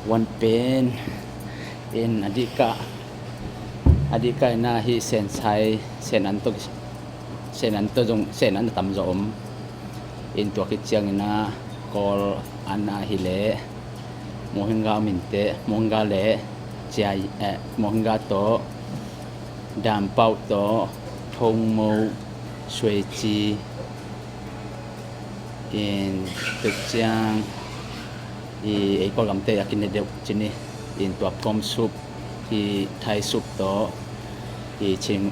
one pen in adika na hi sen chai sen an to jong sen an tam zo in to ki chiang na kol ana hi le mohinga minte mohinga le chai mohinga to dam pau to thong mo sui chi in to chiang I ko lam te akin de chini in to pom soup I thai soup to I ching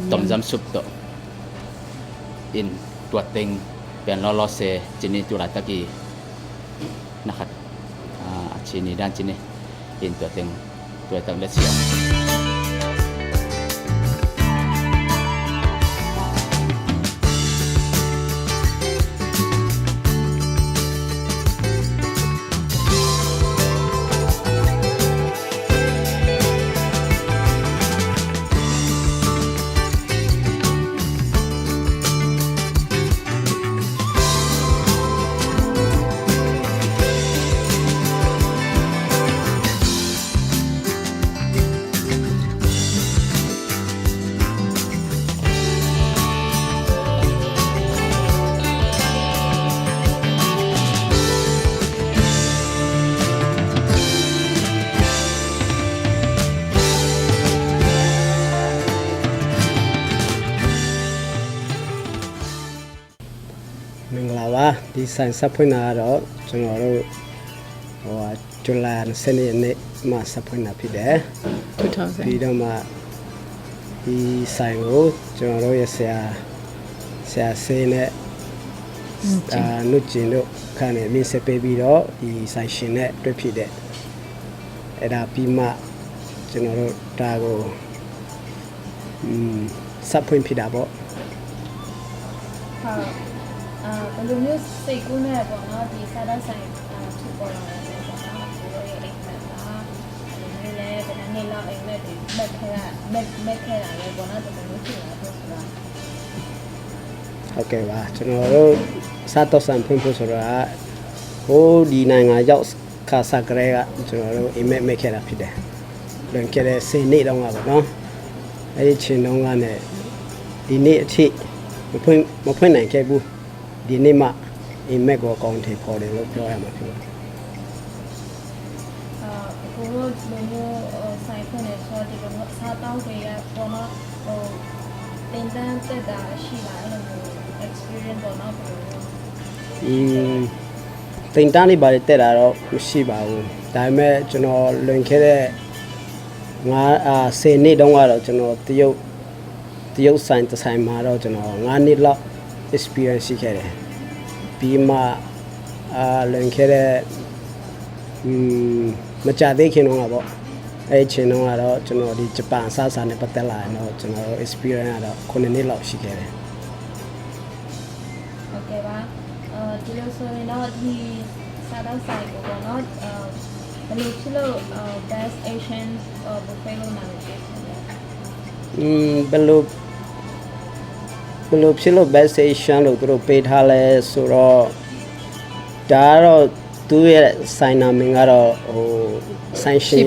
tom yum soup to in to teng pen lo se chini tu la ta ki nakhat chini dan chini in to teng to tang le siamမင်္ဂလာပါဒီဆိုင်ဆက်ဖွင့်တာတော့ကျွန်တော်တို့ဇူလိုင်10ရက်နေ့မှာဆက်ဖွင့်တာဖြစ်တယ်ပြီးတော့မှဒီဆိုင်ကိုကျွန်တော်တို့ရဲ့ဆရာဆေးနဲ့နုကျင်တို့ခန့်နေမြင့်ဆက်ပေးပြီးတော့ဒီဆိုင်ရှင်နဲ့တွေ့ဖြစ်တဲ့အဲ့ဒါပြီးမှကျွန်တော်တို့ဒါကိုဆက်ဖွင့်ဖြစ်တာပေါ့ဘယ်လိုမျိုးစိတ်ကူးနဲ့ပေါ့နော်ဒီစားတဲ့ဆိုင်ဖြစ်ပေါ်လာတယ်ပေါ့နော်ဒီလိုရဲ့အိမ်မှာဒီနေ့လည်းဒီနေ့လောက်အိမ်နဲ့ဒီမက်ခဲတာလည်းပေါ့နော်တော်တော်လေးဖြစ်လာတော့ဆိုတာဟုတ်ကဲ့ပါကျွန်တော်တို့စားတော့ဆိုင်ဖွင့်ဖို့ဆိုတော့ဟိုဒီနိုင်ငံရောက်ခါစားကြဲကကျွန်တော်တို့အိမ်မက်ခဲတာဖြစ်တယ်လွန်ခဲ့တဲ့10နှစ်တောင်ကပေါ့နော်အဲ့ဒီချိန်တုန်းကလည်းဒီနေ့အထိမဖွင့်နိုင်ခဲ့ဘူးဒီနေ့မှအိမ်မက်ကိုအကောင့်ထဲပေါ်တယ်လို့ပြောရမှာဖြစ်ပါတယ်ဘိုးတို့မျိုးဆိုင်ဖွင့်နေဆိုဒီလိုစားတောင်းတွေရပေါ့နော်တင်တန်းတက်တာရှိလာအဲ့လိုမျိုး experience ပေါ့နော်တင်တန်းလေးပါတက်တာတော့မရှိပါဘူးဒါပေမဲ့ကျွန်တော်လွန်ခဲ့တဲ့10နှစ်တုန်းကတော့ကျွန်တော်တရုတ်ဆိုင်တစ်ဆိုင်မှာတော့ကျွန်တော်9နှစ်လောက် experience ရှိခဲ့တယ်ပြီးမှလွန်ခဲ့တဲ့မကြသေးခင်တုန်းကပေါ့အဲ့ချိန်တုန်းကတော့ကျွန်တော်ဒီဂျပန်စားစာနဲ့ပတ်သက်လာရင်တော့ကျွန်တော် experience ကတော့9နှစ်လောက်ရှိခဲ့တယ်ဟုတ်ကဲ့ပါဒီလိုဆိုရင်တော့ဒီစားတော့ဆိုင်ကိုပေါ့နော်ဘယ်လိုဖြစ်လို့ best Asian buffet လို့နာမည်ပေးတယ်ဘယ်လိုဖြစ်လို့ best Asian လို့သူတို့ပေးထားလဲဆိုတော့ဒါကတော့သူရဲ့ဆိုင်နာမည်ကတော့ဆိုင်ရှင်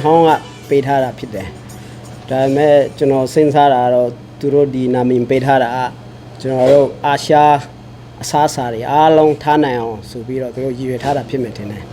ဟောင်းကပေးထားတာဖြစ်တယ်ဒါပေမဲ့ကျွန်တော်စဉ်းစားတာကတော့သူတို့ဒီနာမည်ပေးထားတာကျွန်တော်တို့အာရှအစားအစာတွေအားလုံးထားနိုင်အောင်ဆိုပြီးတော့သူတို့ရည်ရွယ်ထားတာဖြစ်မယ်ထင်တယ်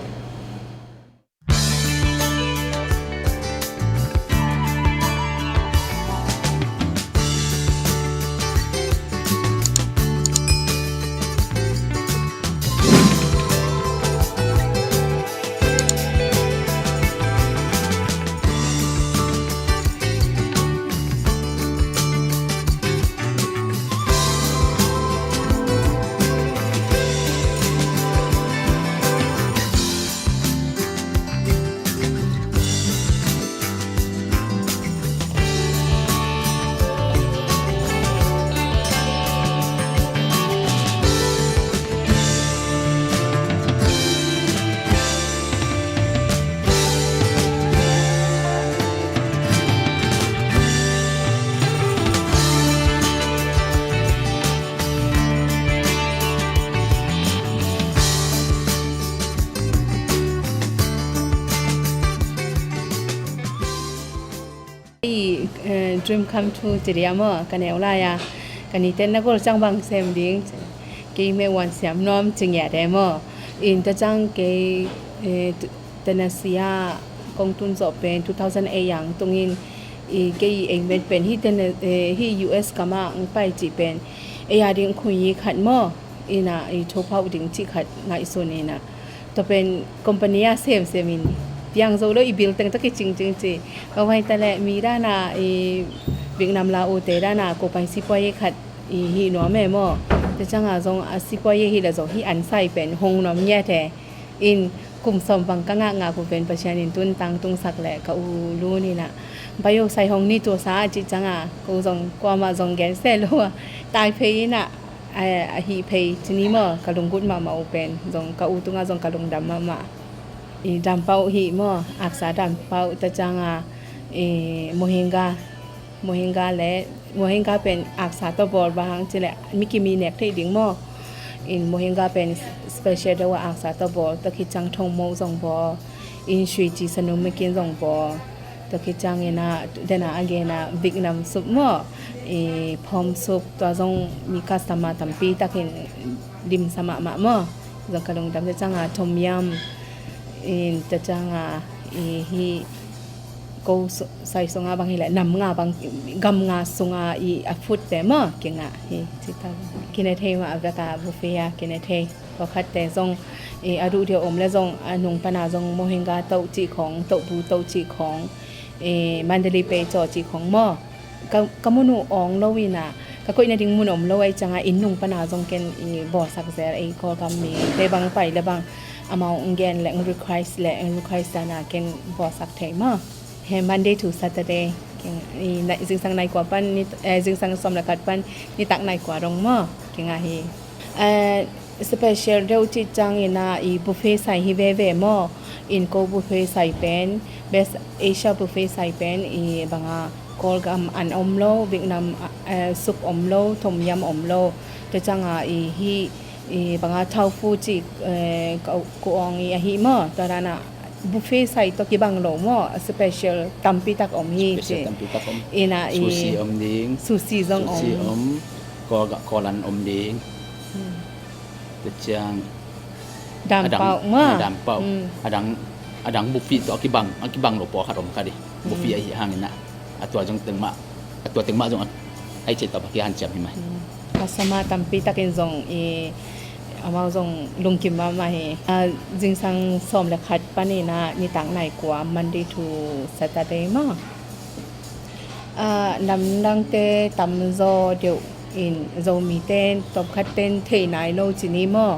dream come true จิริยามกันแนวลายากันนี้เต้นนักก็จังบางเซมดิ้งเกย์ไม่วันเสียมน้อมจึงอย่าได้มั้งอินจะจังเกย์เตนเซียกองทุนสอบเป็น2008อย่างตรงนี้เกย์เองเป็นที่เตนที่ US ก็มาไปจีเป็นยาดิ้งคุยขัดมั้งอิน่ะโชว์พาวดิ้งจีขัดไงส่วนนี้นะตัวเป็นคอมพานีเซมินยังโซโลอีบิลตั้งแต่จริงจีเอาไว้แต่ละมีด้านน่ะเวียดนามลาวเตด้านน่ะก็ไปสิปอยขัดฮีหนัวแม่หม้อจะจังอาจงสิปอยฮีละจงฮีอันใส่เป็นหงหนอมแย่แท้อินกลุ่มสมบังกะงะงากูเป็นประชานินตุนตังตุงสักแหละก็อูรู้นี่น่ะไปโยใส่หงนี่ตัวสาจิจังอ่ะกูจงกว่ามาจงแกนเซโลตายเพยน่ะฮีเพยทีนี้มั้งกะลงกุดมาเป็นจงกะอูตุงอ่ะจงกะลงดำมาดำเป้าฮีมั้งอักษาดำเป้าจะจังอ่ะโมเฮงกาและโมเฮงกาเป็นอักษาตัวบอลบางจิแหละมิกิมีเน็กที่ดิ่งมั้งโมเฮงกาเป็นสเปเชียลด้วยว่าอักษาตัวบอลตะคิจังทงโมซงบอลชุยจีสนุไม่กินซงบอลตะคิจังเงินะเดน่าอันเงินะบิ๊กน้ำซุปมั้งพร้อมซุปตัวซงมีคัสตามาตั้มปีตะคินดิมสมาะมั้งจงกระลงดำจะจังอ่ะทอมยำจะจังอ่ะฮีก็ใส่สงาบางทีแหละนำงาบางกำงาสงาฟุตแต่เมื่อเก่งอ่ะที่ทำกินเทมาอัฟริกาบุฟเฟ่กินเทก็คัดแต่ทรงอดูเดียวอมและทรงนงปนาทรงโมเฮงกาโตจีของโตบูโตจีของมันเดลีเปจอจีของเมื่อกมุนูอองโลวินะก็คุยในดิ่งมุนอมโลไอจังอินนงปนาทรงเกนบอสักเซอก็กำมีแต่บางไปและบางอามาองเกนและรีควายส์และรีควายส์นาเกนบอสักเทมาMonday to Saturday นี่จึงสังในกว่าปั้นนี่จึงสังสมละกัดปั้นนี่ตักในกว่าดงมั้งเก่งอ่ะspecial เดี๋ยวจิจังนะบุฟเฟ่ใส่ฮิเว่มั้งก็บุฟเฟ่ใส่เป็น best Asia บุฟเฟ่ใส่เป็นบางกอลกัมอันอมโลเวียดนามซุปอมโลต้มยำอมโลจะจังฮีบางเท้าฟูจิกูอองฮีมั้งตอนนั้นบุฟเฟ่ใส่ตัวกี่บางโลมั้งสเปเชียลตัมปีตักอมฮีเจน่ะซูชิอมดิ้งซูชิจงอมกอลันอมดิ้งจะจังดำเปล่ามั้งดำเปล่าดังบุฟเฟ่ตัวกี่บางโลปอขัดอมกันดิบุฟเฟ่ห่างนี่นะตัวจงตึงมาจงไอเจตต่อพักยันจับเห็นไหมภาษามาตัมปีตักจงอามาจงลุงกิมมามาจึงสังสมและคัดปานี่นะนี่ต่างไหนกว่า Monday to Saturday มั้งนำดังเตตำโซเดียวโซมีเต้นตบคัดเต้นเทนายโลจินีมั้ง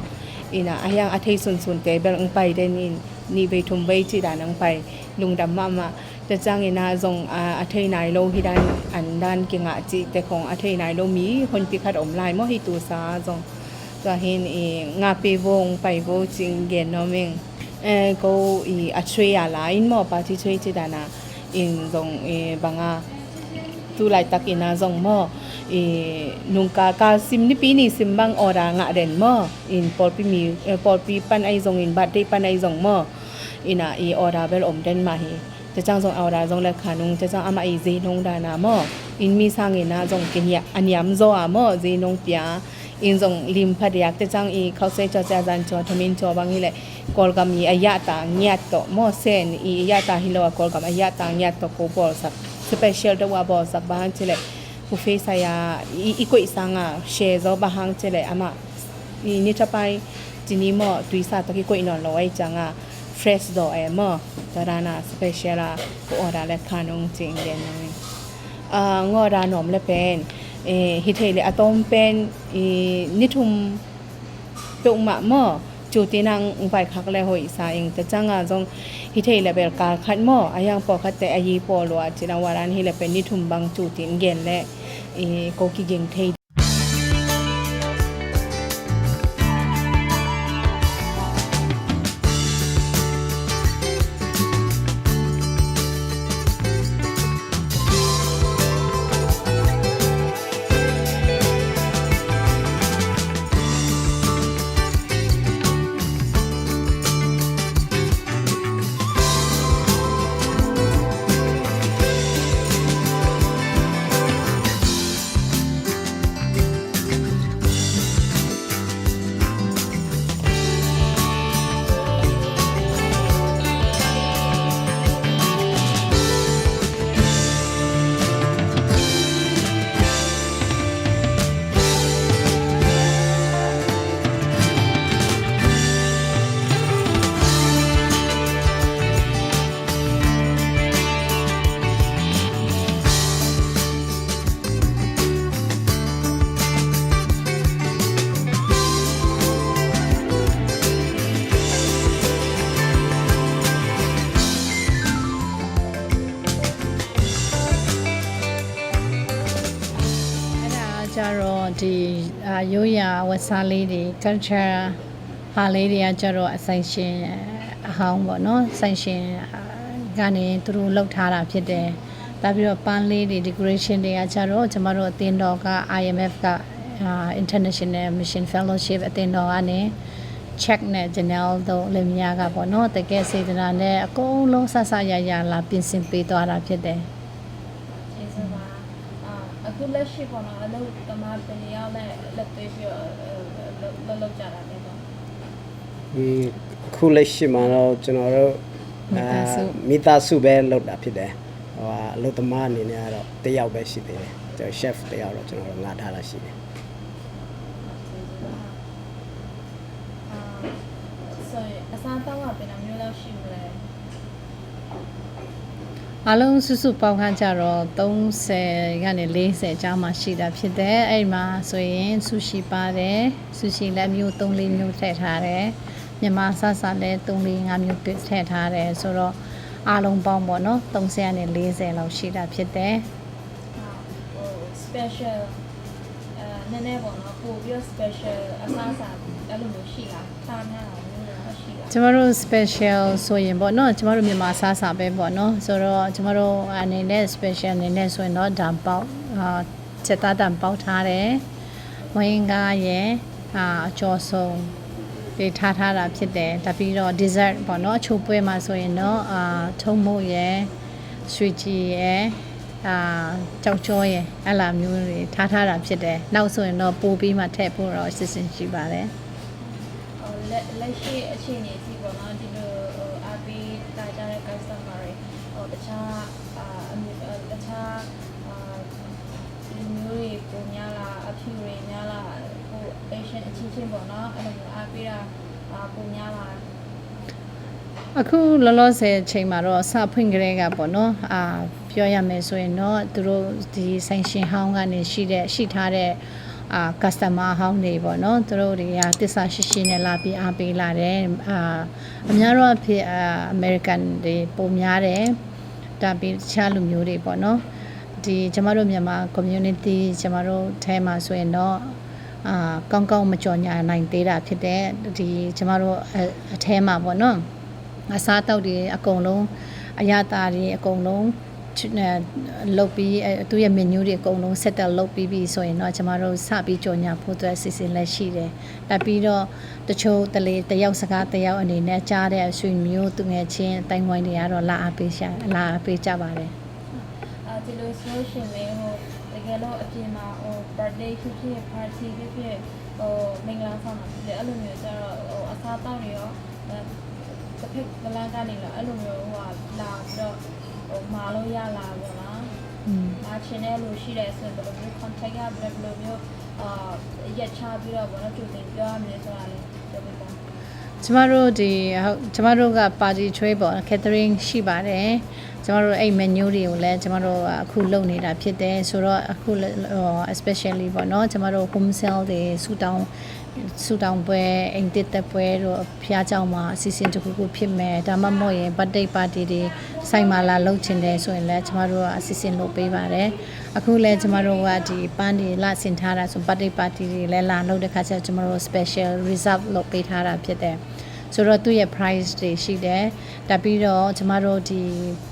อายังอาทิตย์ส่วนเตเบลงไปเดนี่ไปทุ่มไปจีดานังไปลุงดำมาจะจ้างนะจงอาทิตย์นายโลฮิดันอันดันเก่งจีแต่ของอาทิตย์นายโลมีคนพิคัดอมลายมั้งฮิตูซาจงก็เห็นงาไปวงไปโวจิงเกนน้องเองก็อัช่วยอะไรมั้งปาที่ช่วยจีดานะจงบางตุลายตักนะจงมั้งนุงกาซิมนี่ปีนี้ซิมบางออรางะเด่นมั้งปอลปีปันไอจงบัดได้ปันไอจงมั้งน่ะออราเบลอมเด่นมาฮีจะจังจงออราจงเล็กขานุงจะจังอามาเจนงดานะมั้งมีสร้างนะจงกินยาอันยำโซอะมั้งเจนงเปียจงลิมพัดอยากจะจังเขาเสจจะจันจอทมินจอบางนี่แหละกอลกัมอายะตาเงียตโตมอเซนอายะตาฮิโลกอลกัมอายะตาเงียตโตโกบอลสักสเปเชียลตัวบอลสักบางเฉลบุฟเฟ่ใส่กุยสังเชซอบางเฉลอามานี่จะไปจีนี่มั้งตุยซาตะกี้กุยนอนลอยจังเฟรชดอมั้งตอนนั้นสเปเชียลกูออดาเล็กขานงจริงเด่นเลยงอดานอมเลยเป็นฮิตเทเลอะตอมเป็นนิทุมเปอุมะมั้งจูตินังไปคักเลยหอยสายแต่จังจงฮิตเทเลเบลกาขัดมั้งอายังพอขัดแต่อายีพอลัวจินาวารันฮิเลเป็นนิทุมบางจูตินเกนและโกกิเกงเท ရိုးရာဝတ်စားလေးတွေ culture ဟာလေးတွေကကျတော့အဆိုင်ရှင်အဟောင်းပေါ့နော်ဆိုင်ရှင်ကနေသူတို့လှုပ်ထားတာဖြစ်တယ်ဒါပြီးတော့ပန်းလေးတွေ decoration တွေကကျတော့ကျမတို့အသင်းတော်က IMF ကInternational Mission Fellowship အသင်းတော်ကနေ check နဲ့ Janelle တို့လည်းများကပေါ့နော်တကယ်စေတနာနဲ့အကုန်လုံးဆဆရရလာပြင်ဆင်ပေးသွားတာဖြစ်တယ် ကျေးဇူးပါအခုလက်ရှိပေါ်တော့အလုပ်တမပင်ရောက်လက်သွေးပြီးလောက်ကြတာပဲပေါ့ ခုလက်ရှိမှာတော့ကျွန်တော်တို့မိသားစုပဲလုပ်တာဖြစ်တယ်ဟိုအလုပ်သမားအနေနဲ့ကတော့တယောက်ပဲရှိသေးတယ်ကျွန်တော် chef တယောက်တော့ကျွန်တော်တို့ငါထားတာရှိတယ်ဆိုရင်အစားတောက်ကဘယ်နှမျိုးလောက်ရှိမလဲ အားလုံးစုစုပေါင်းခန့်ကြတော့30ကနေ40ကြားမှာရှိတာဖြစ်တယ်အဲ့မှာဆိုရင်ဆူရှီပါတယ်ဆူရှီလည်းမျိုး3-4မျိုးထည့်ထားတယ်မြန်မာဆဆလည်း3-5မျိုးထည့်ထားတယ်ဆိုတော့အားလုံးပေါင်းပေါ့နော်30ကနေ40လောက်ရှိတာဖြစ်တယ် special နည်းနည်းပေါ့နော်ပို့ပြီး special အစားအစာအဲ့လိုမျိုးရှိလားထားများတာမျိုးလည်းရှိလား ကျမတို့ special ဆိုရင်ပေါ့နော်ကျမတို့မြန်မာစားစာပဲပေါ့နော်ဆိုတော့ကျမတို့အနေနဲ့ special အနေနဲ့ဆိုရင်တော့ဓာတ်ပေါက်ချက်သားတံပေါက်ထားတယ်ဝင်းကားရဲ့အကျော်ဆုံးပေးထားတာဖြစ်တယ်ဒါပြီးတော့ dessert ပေါ့နော်ချိုးပွဲမှာဆိုရင်တော့ထုံးမို့ရဲ့ရွှေကြည်ရဲ့ကြောက်ကြောရဲ့အဲ့လိုမျိုးတွေထားတာဖြစ်တယ်နောက်ဆိုရင်တော့ပို့ပြီးမှထည့်ဖို့တော့အစီအစဉ်ရှိပါတယ် လက်ရှိအခြေအနေကြီးပေါ့နော်ဒီလိုအားပေးတာကြတဲ့ customer တွေတခြားလူမျိုးတွေပုံများလားအဖြူတွေများလားဟို patient အချင်းချင်းပေါ့နော်အဲ့လိုမျိုးအားပေးတာပုံများလား အခုလောလောဆယ်အချိန်မှာတော့စဖွင့်ကြတဲ့ကပေါ့နော်ပြောရမယ်ဆိုရင်တော့သူတို့ဒီဆိုင်ရှင်ဟောင်းကနေရှိထားတဲ့customer ဟောင်းတွေပေါ့နော်သူတို့တွေကတစ္ဆာရှိနဲ့လာပြီးအားပေးလာတယ်အများတော့ဖြစ် American တွေပုံများတယ်ဒါပြီးတခြားလူမျိုးတွေပေါ့နော်ဒီကျမတို့မြန်မာ community ကျမတို့ထဲမှာဆိုရင်တော့ကောင်းကောင်းမကြော်ညာနိုင်သေးတာဖြစ်တဲ့ဒီကျမတို့အထဲမှာပေါ့နော်အစားတောက်တွေအကုန်လုံးအရသာတွေအကုန်လုံးလုတ်ပြီးသူ့ရဲ့ menu တွေအကုန်လုံး set up လုပ်ပြီးပြီဆိုရင်တော့ကျမတို့စပြီးကြော်ညာဖို့အတွက်စီစဉ်လက်ရှိတယ်။တက်ပြီးတော့တချို့တယောက်စကားတယောက်အနေနဲ့ကြားတဲ့ဆွေမျိုးသူငယ်ချင်းတိုင်ဝိုင်းတွေကတော့လာအားပေးကြပါတယ်။ ဒီလိုဆိုရှင်လေဟိုတကယ်လို့အပြင်မှာဟို birthday ဖြစ်ဖြစ် party ဖြစ်ဖြစ်ဟိုမင်္ဂလာဆောင်တာဖြစ်တယ်အဲ့လိုမျိုးကျတော့ဟိုအစားတောက်တွေရောတစ်ဖက်ကလန်းကနေလာအဲ့လိုမျိုးဟိုလာပြီးတော့ဟိုမာလို့ရလာပေါ့လားမာချင်တဲ့လူရှိတယ်ဆိုရင်ဘယ်လိုမျိုး contact ရဘယ်လိုမျိုးရက်ချပြီးတော့ဘောနော်တူတင်ပြောရမယ်ဆိုတာလေပြောပြပါ ကျမတို့က party tray ပေါ့ catering ရှိပါတယ်ကျမတို့အဲ့ menu တွေကိုလည်းကျမတို့အခုလုပ်နေတာဖြစ်တယ်ဆိုတော့အခု especially ပေါ့နော်ကျမတို့ home sale တွေဆူတောင်းပွဲအိမ်တစ်သက်ပွဲတို့ဖျားเจ้าမှာအစီအစဉ်တစ်ခုခုဖြစ်မယ်ဒါမှမဟုတ်ရင် birthday party တွေဆိုင်မှာလာလုပ်ချင်တယ်ဆိုရင်လည်းကျမတို့ကအစီအစဉ်လုပ်ပေးပါတယ်အခုလည်းကျမတို့ကဒီပန်းတွေလာဆင်ထားတာဆို birthday party တွေလည်းလာလုပ်တဲ့ခါကျကျမတို့ special reserve လုပ်ပေးထားတာဖြစ်တယ်ဆိုတော့သူ့ရဲ့ price တွေရှိတယ်တက်ပြီးတော့ကျမတို့ဒီ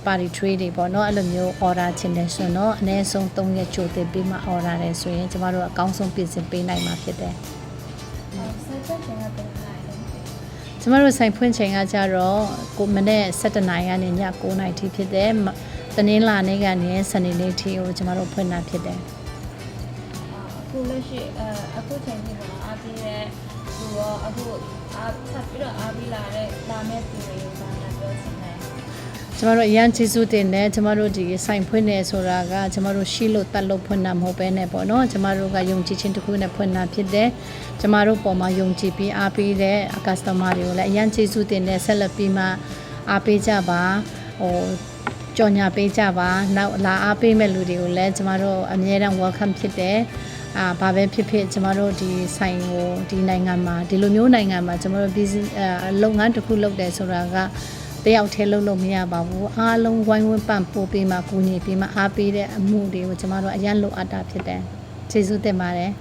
party tray တွေပေါ့နော်အဲ့လိုမျိုး order ချင်တယ်ဆိုတော့အနည်းဆုံး3ရက်ကြိုတင်ပြီးမှ order တယ်ဆိုရင်ကျမတို့အကောင်းဆုံးပြင်ဆင်ပေးနိုင်မှာဖြစ်တယ်ကျမတို့ဆိုင်ဖွင့်ချိန်ကကြတော့မနေ့7နာရီကနေည9နာရီထိဖြစ်တယ်တနင်္လာနေ့ကနေစနေနေ့ထိကိုကျမတို့ဖွင့်တာဖြစ်တယ်အခုလက်ရှိအခုချိန်ကြီးပေါ့အားပြီးတဲ့သူရောအခုဆက်ပြီးတော့အားပြီးလာမဲ့သူတွေကိုဘာများပြောချင်လဲကျမတို့အရန်ကျေးဇူးတင်တယ်ကျမတို့ဒီဆိုင်ဖွင့်နေဆိုတာကကျမတို့ရှိလို့တတ်လို့ဖွင့်တာမဟုတ်ပဲနဲ့ပေါ့နော်ကျမတို့ကယုံကြည်ခြင်းတစ်ခုနဲ့ဖွင့်တာဖြစ်တယ်ကျမတို့ပေါ်မှာယုံကြည်ပြီးအားပေးတဲ့ customer တွေကိုလည်းအရန်ကျေးဇူးတင်တယ်ဆက်လက်ပြီးမှအားပေးကြပါဟိုကြော်ညာပေးကြပါနောက်လာအားပေးမဲ့လူတွေကိုလည်းကျမတို့အမြဲတမ်း welcome ဖြစ်တယ်ဘာပဲဖြစ်ဖြစ်ကျမတို့ဒီဆိုင်ကိုဒီနိုင်ငံမှာဒီလိုမျိုးနိုင်ငံမှာကျမတို့ business လုပ်ငန်းတစ်ခုလုပ်တယ်ဆိုတာကတယောက်တည်းလုပ်လို့မရပါဘူးအားလုံးဝိုင်းဝန်းပံ့ပိုးပေးမှကူညီပေးမှအားပေးတဲ့အမှုတွေကိုကျမတို့အရန်လိုအပ်တာဖြစ်တယ်ကျေးဇူးတင်ပါတယ်